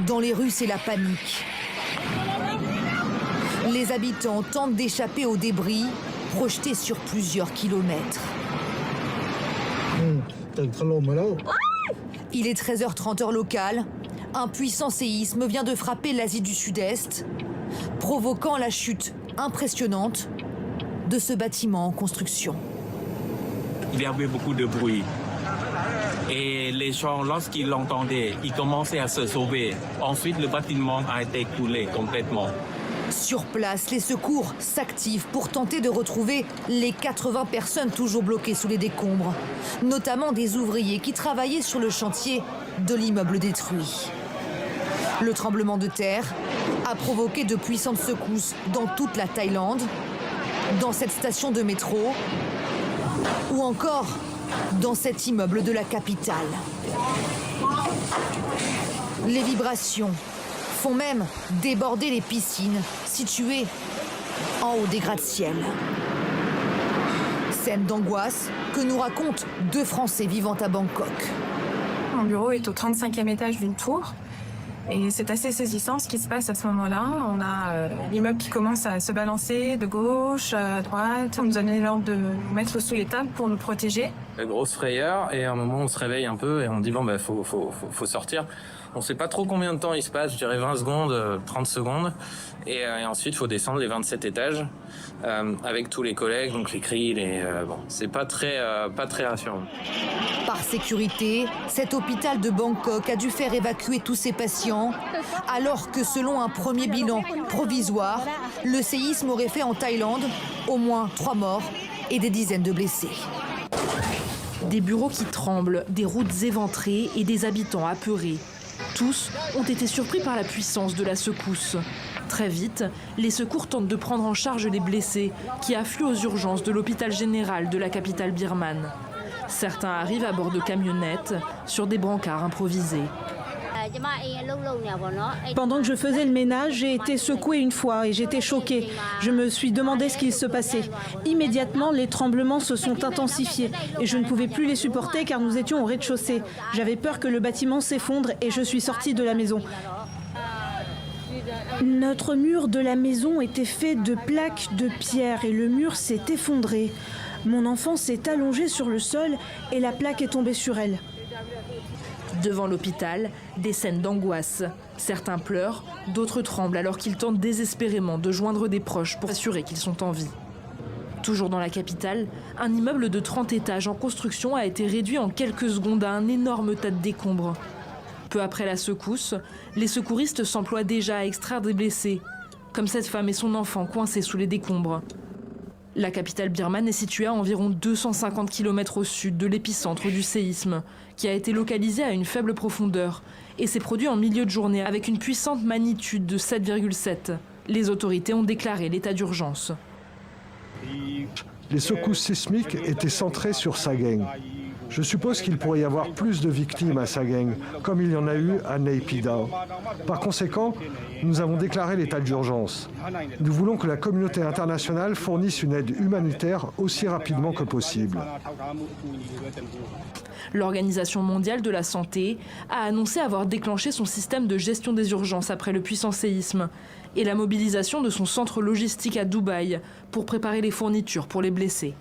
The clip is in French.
Dans les rues, c'est la panique. Les habitants tentent d'échapper aux débris projetés sur plusieurs kilomètres. Il est 13h30 heure locale. Un puissant séisme vient de frapper l'Asie du Sud-Est, provoquant la chute impressionnante de ce bâtiment en construction. Il y avait beaucoup de bruit. Et les gens, lorsqu'ils l'entendaient, ils commençaient à se sauver. Ensuite, le bâtiment a été coulé complètement. Sur place, les secours s'activent pour tenter de retrouver les 80 personnes toujours bloquées sous les décombres, notamment des ouvriers qui travaillaient sur le chantier de l'immeuble détruit. Le tremblement de terre a provoqué de puissantes secousses dans toute la Thaïlande, dans cette station de métro ou encore dans cet immeuble de la capitale. Les vibrations font même déborder les piscines situées en haut des gratte-ciel. Scène d'angoisse que nous racontent 2 Français vivant à Bangkok. Mon bureau est au 35e étage d'une tour. Et c'est assez saisissant ce qui se passe à ce moment-là. On a l'immeuble qui commence à se balancer de gauche à droite. On nous a donné l'ordre de nous mettre sous les tables pour nous protéger. Grosse frayeur et à un moment on se réveille un peu et on dit bon faut sortir. On sait pas trop combien de temps il se passe, je dirais 20 secondes, 30 secondes. Et ensuite il faut descendre les 27 étages avec tous les collègues, donc les cris, c'est pas très rassurant. Par sécurité, cet hôpital de Bangkok a dû faire évacuer tous ses patients, alors que selon un premier bilan provisoire, le séisme aurait fait en Thaïlande au moins 3 morts et des dizaines de blessés. Des bureaux qui tremblent, des routes éventrées et des habitants apeurés. Tous ont été surpris par la puissance de la secousse. Très vite, les secours tentent de prendre en charge les blessés qui affluent aux urgences de l'hôpital général de la capitale birmane. Certains arrivent à bord de camionnettes, sur des brancards improvisés. Pendant que je faisais le ménage, j'ai été secouée une fois et j'étais choquée. Je me suis demandé ce qu'il se passait. Immédiatement, les tremblements se sont intensifiés et je ne pouvais plus les supporter car nous étions au rez-de-chaussée. J'avais peur que le bâtiment s'effondre et je suis sortie de la maison. Notre mur de la maison était fait de plaques de pierre et le mur s'est effondré. Mon enfant s'est allongé sur le sol et la plaque est tombée sur elle. Devant l'hôpital, des scènes d'angoisse. Certains pleurent, d'autres tremblent alors qu'ils tentent désespérément de joindre des proches pour assurer qu'ils sont en vie. Toujours dans la capitale, un immeuble de 30 étages en construction a été réduit en quelques secondes à un énorme tas de décombres. Peu après la secousse, les secouristes s'emploient déjà à extraire des blessés, comme cette femme et son enfant coincés sous les décombres. La capitale birmane est située à environ 250 km au sud de l'épicentre du séisme, qui a été localisé à une faible profondeur et s'est produit en milieu de journée avec une puissante magnitude de 7,7. Les autorités ont déclaré l'état d'urgence. Les secousses sismiques étaient centrées sur Sagaing. Je suppose qu'il pourrait y avoir plus de victimes à Sagaing, comme il y en a eu à Naypyidaw. Par conséquent, nous avons déclaré l'état d'urgence. Nous voulons que la communauté internationale fournisse une aide humanitaire aussi rapidement que possible. L'Organisation mondiale de la santé a annoncé avoir déclenché son système de gestion des urgences après le puissant séisme et la mobilisation de son centre logistique à Dubaï pour préparer les fournitures pour les blessés.